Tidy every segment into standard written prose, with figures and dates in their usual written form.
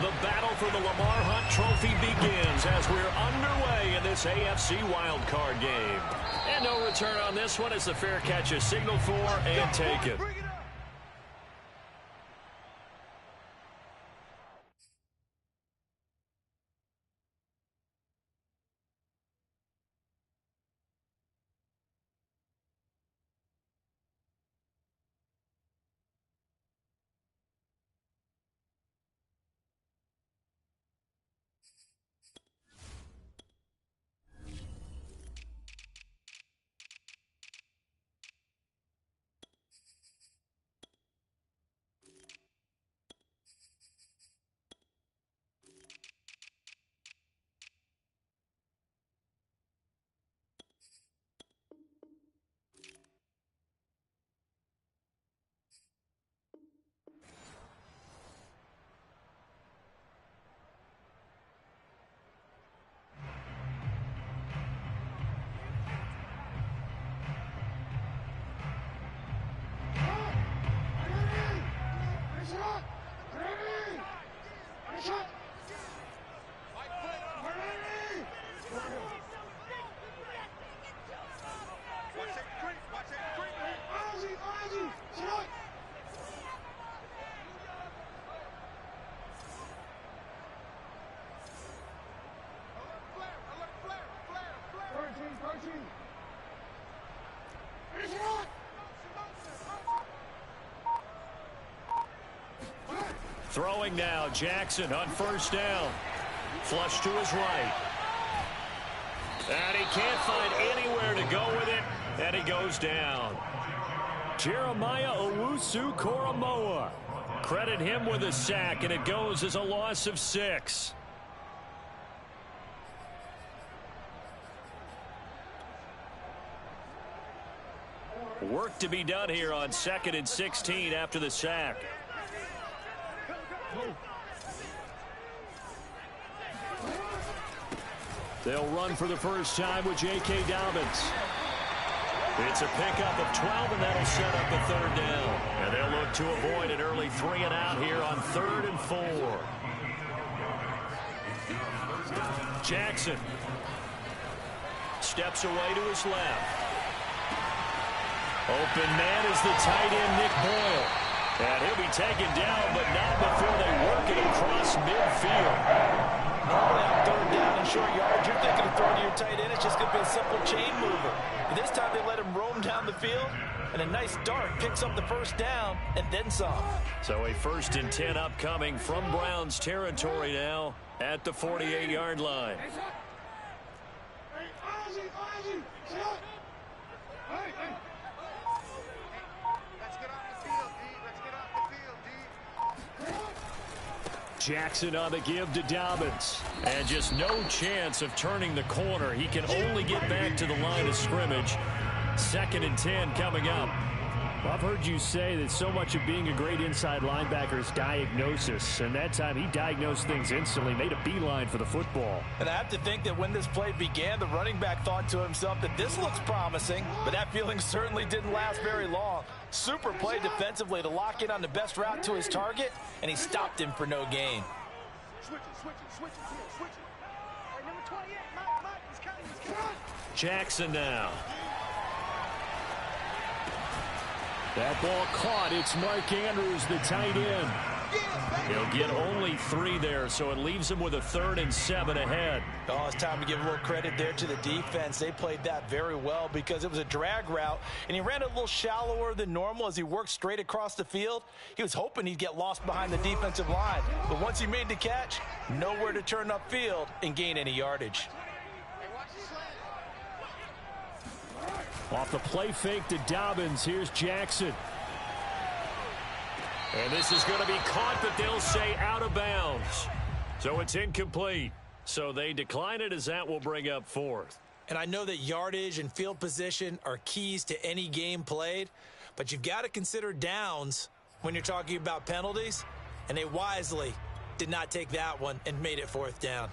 The battle for the Lamar Hunt Trophy begins as we're underway in this AFC Wildcard game. And no return on this one as the fair catch is signaled for and taken. Throwing now, Jackson on first down. Flush to his right. And he can't find anywhere to go with it, and he goes down. Jeremiah Owusu-Koramoah. Credit him with a sack, and it goes as a loss of 6. Work to be done here on 2nd and 16 after the sack. They'll run for the first time with J.K. Dobbins. It's a pickup of 12, and that'll set up a third down. And they'll look to avoid an early 3 and out here on 3rd and 4. Jackson steps away to his left. Open man is the tight end, Nick Boyle. And he'll be taken down, but not before they work it across midfield. Normally on 3rd down and short yards, you're thinking of throwing to your tight end. It's just going to be a simple chain mover. But this time they let him roam down the field, and a nice dart picks up the first down and then some. So a 1st and 10 upcoming from Browns territory now at the 48-yard line. Jackson on the give to Dobbins. And just no chance of turning the corner. He can only get back to the line of scrimmage. 2nd and 10 coming up. Well, I've heard you say that so much of being a great inside linebacker is diagnosis. And that time he diagnosed things instantly, made a beeline for the football. And I have to think that when this play began, the running back thought to himself that this looks promising, but that feeling certainly didn't last very long. Super play defensively to lock in on the best route to his target, and he stopped him for no gain. Jackson now. That ball caught. It's Mark Andrews, the tight end. He'll get only 3 there, so it leaves him with a 3rd and 7 ahead. Oh, it's time to give a little credit there to the defense. They played that very well because it was a drag route, and he ran a little shallower than normal as he worked straight across the field. He was hoping he'd get lost behind the defensive line, but once he made the catch, nowhere to turn upfield and gain any yardage. Off the play fake to Dobbins, here's Jackson. And this is going to be caught, but they'll say out of bounds. So it's incomplete. So they decline it as that will bring up 4th. And I know that yardage and field position are keys to any game played, but you've got to consider downs when you're talking about penalties, and they wisely did not take that one and made it 4th down.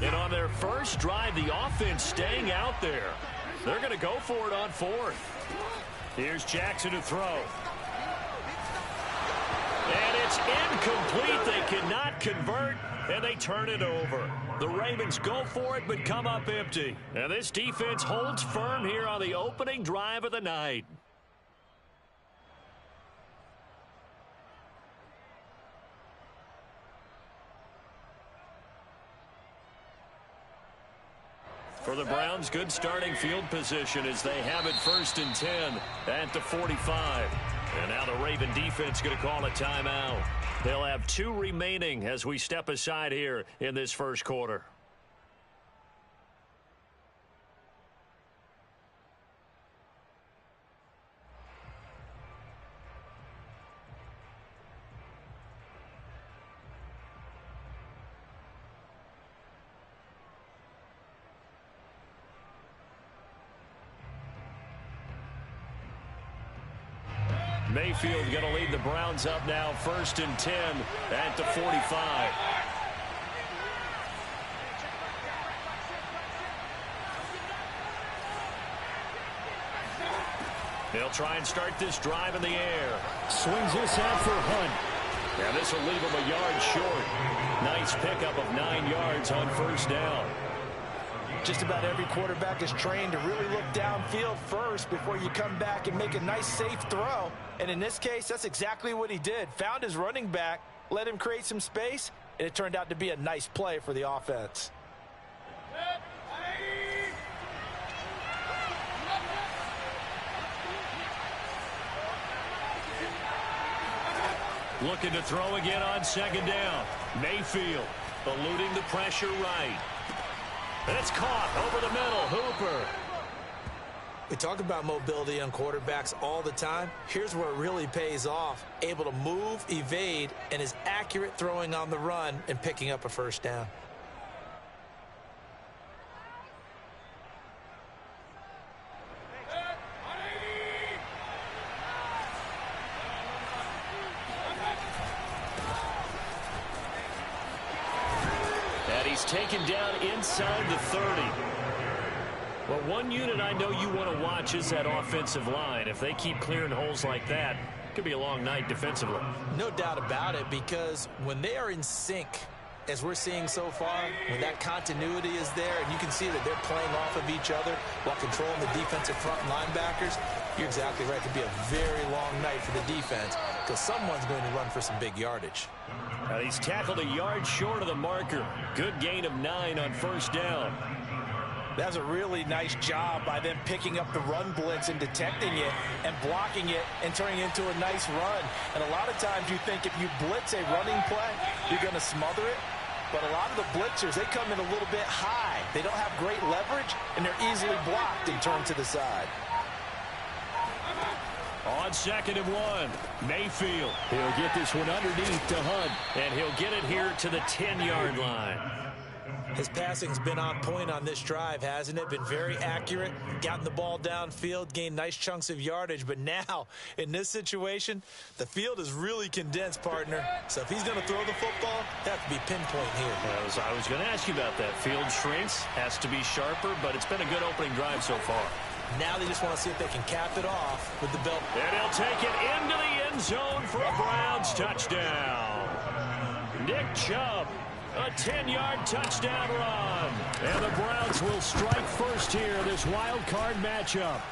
And on their first drive, the offense staying out there. They're going to go for it on 4th. Here's Jackson to throw. And It's incomplete. They cannot convert, and they turn it over. The Ravens go for it, but come up empty. And this defense holds firm here on the opening drive of the night. For the Browns, good starting field position as they have it 1st and 10 at the 45. And now the Raven defense going to call a timeout. They'll have 2 remaining as we step aside here in this first quarter. Mayfield going to lead the Browns up now 1st and 10 at the 45. They'll try and start this drive in the air. Swings this out for Hunt. And this will leave him a yard short. Nice pickup of 9 yards on 1st down. Just about every quarterback is trained to really look downfield first before you come back and make a nice, safe throw. And in this case, that's exactly what he did. Found his running back, let him create some space, and it turned out to be a nice play for the offense. Looking to throw again on 2nd down. Mayfield eluding the pressure right. And it's caught over the middle. Hooper. We talk about mobility on quarterbacks all the time. Here's where it really pays off. Able to move, evade, and is accurate throwing on the run and picking up a 1st down. Taken down inside the 30. Well, one unit I know you want to watch is that offensive line. If they keep clearing holes like that, it could be a long night defensively. No doubt about it, because when they are in sync, as we're seeing so far, when that continuity is there and you can see that they're playing off of each other while controlling the defensive front linebackers, you're exactly right. It could be a very long night for the defense because someone's going to run for some big yardage. Now he's tackled a yard short of the marker. Good gain of 9 on 1st down. That's a really nice job by them picking up the run blitz and detecting it and blocking it and turning it into a nice run. And a lot of times you think if you blitz a running play, you're going to smother it. But a lot of the blitzers, they come in a little bit high. They don't have great leverage, and they're easily blocked and turned to the side. On 2nd and 1, Mayfield. He'll get this one underneath to Hunt. And he'll get it here to the 10-yard line. His passing's been on point on this drive, hasn't it? Been very accurate, gotten the ball downfield, gained nice chunks of yardage. But now, in this situation, the field is really condensed, partner. So if he's going to throw the football, that has to be pinpoint here. I was going to ask you about that. Field shrinks, has to be sharper, but it's been a good opening drive so far. Now they just want to see if they can cap it off with the belt. And he'll take it into the end zone for a Browns touchdown. Nick Chubb, a 10-yard touchdown run. And the Browns will strike first here, this wild card matchup.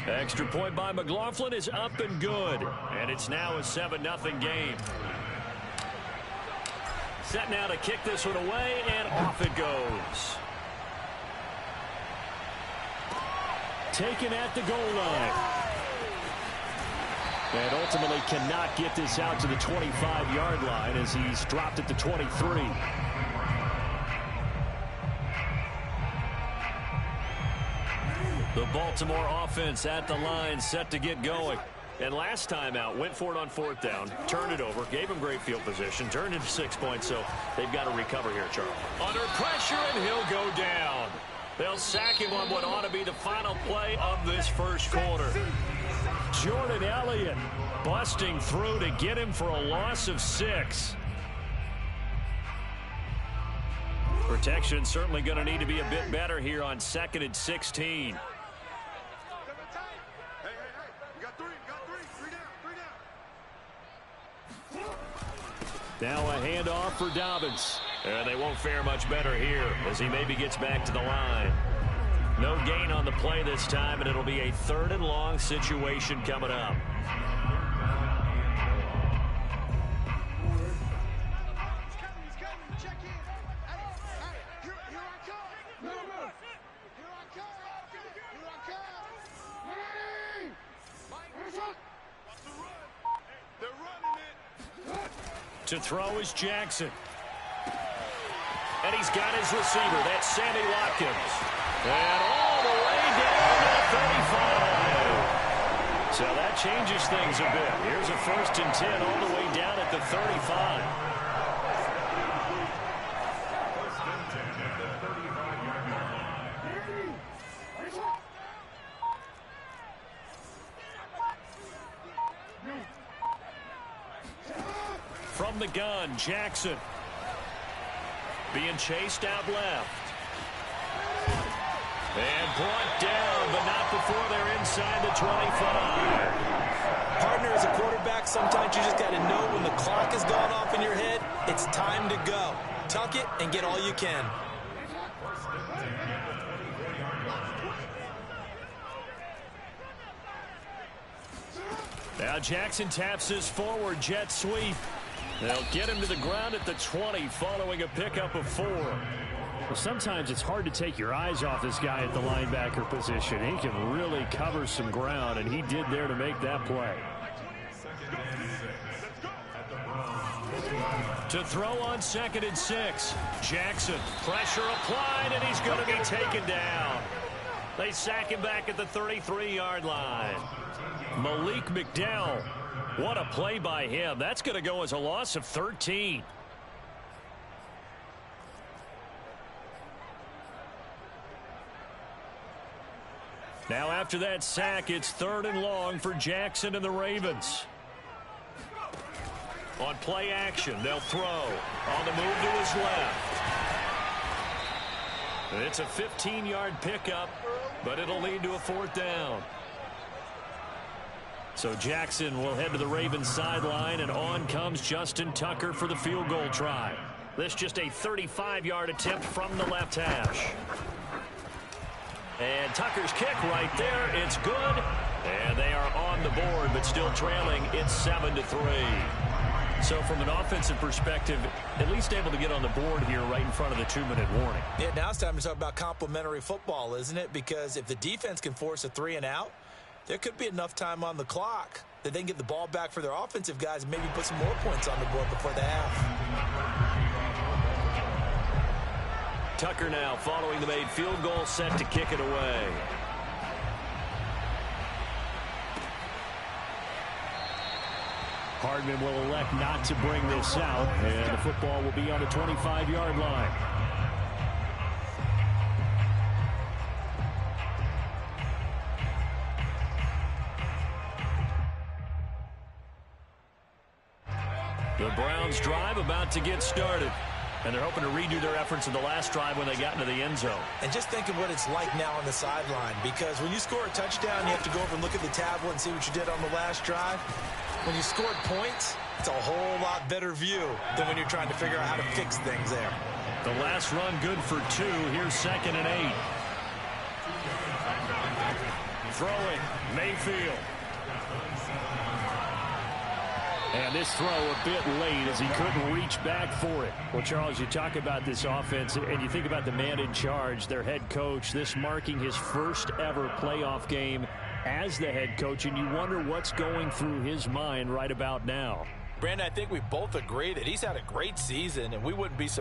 Extra point by McLaughlin is up and good. And it's now a 7-0 game. Set now to kick this one away, and off it goes. Taken at the goal line. And ultimately cannot get this out to the 25-yard line as he's dropped at the 23. The Baltimore offense at the line, set to get going. And last time out, went for it on 4th down, turned it over, gave him great field position, turned into 6 points, so they've got to recover here, Charles. Under pressure, and he'll go down. They'll sack him on what ought to be the final play of this first quarter. Jordan Elliott busting through to get him for a loss of 6. Protection certainly going to need to be a bit better here on 2nd and 16. You got three down. Now a handoff for Dobbins. And they won't fare much better here as he maybe gets back to the line. No gain on the play this time, and it'll be a 3rd and long situation coming up. To throw is Jackson. And he's got his receiver. That's Sammy Watkins. And all the way down at 35. So that changes things a bit. Here's a 1st and 10 all the way down at the 35. From the gun, Jackson. Being chased out left. And brought down, but not before they're inside the 25. Partner, as a quarterback, sometimes you just got to know when the clock has gone off in your head, it's time to go. Tuck it and get all you can. Now Jackson taps his forward jet sweep. They'll get him to the ground at the 20 following a pickup of 4. Well, sometimes it's hard to take your eyes off this guy at the linebacker position. He can really cover some ground, and he did there to make that play. To throw on 2nd and 6. Jackson, pressure applied, and he's going to be taken down. They sack him back at the 33-yard line. Malik McDowell. What a play by him. That's going to go as a loss of 13. Now after that sack, it's 3rd and long for Jackson and the Ravens. On play action, they'll throw. On the move to his left. It's a 15-yard pickup, but it'll lead to a 4th down. So Jackson will head to the Ravens sideline, and on comes Justin Tucker for the field goal try. This just a 35-yard attempt from the left hash. And Tucker's kick right there. It's good. And they are on the board, but still trailing. It's 7-3. So from an offensive perspective, at least able to get on the board here right in front of the 2-minute warning. Yeah, now it's time to talk about complementary football, isn't it? Because if the defense can force a 3 and out, there could be enough time on the clock that they can get the ball back for their offensive guys and maybe put some more points on the board before the half. Tucker now following the made field goal, set to kick it away. Hardman will elect not to bring this out, and the football will be on the 25-yard line. The Browns drive about to get started. And they're hoping to redo their efforts in the last drive when they got into the end zone. And just think of what it's like now on the sideline, because when you score a touchdown, you have to go over and look at the tablet and see what you did on the last drive. When you scored points, it's a whole lot better view than when you're trying to figure out how to fix things there. The last run good for 2. Here's 2nd and 8. Throwing, Mayfield. And this throw a bit late as he couldn't reach back for it. Well, Charles, you talk about this offense, and you think about the man in charge, their head coach, this marking his first ever playoff game as the head coach, and you wonder what's going through his mind right about now. Brandon, I think we both agree that he's had a great season, and we wouldn't be surprised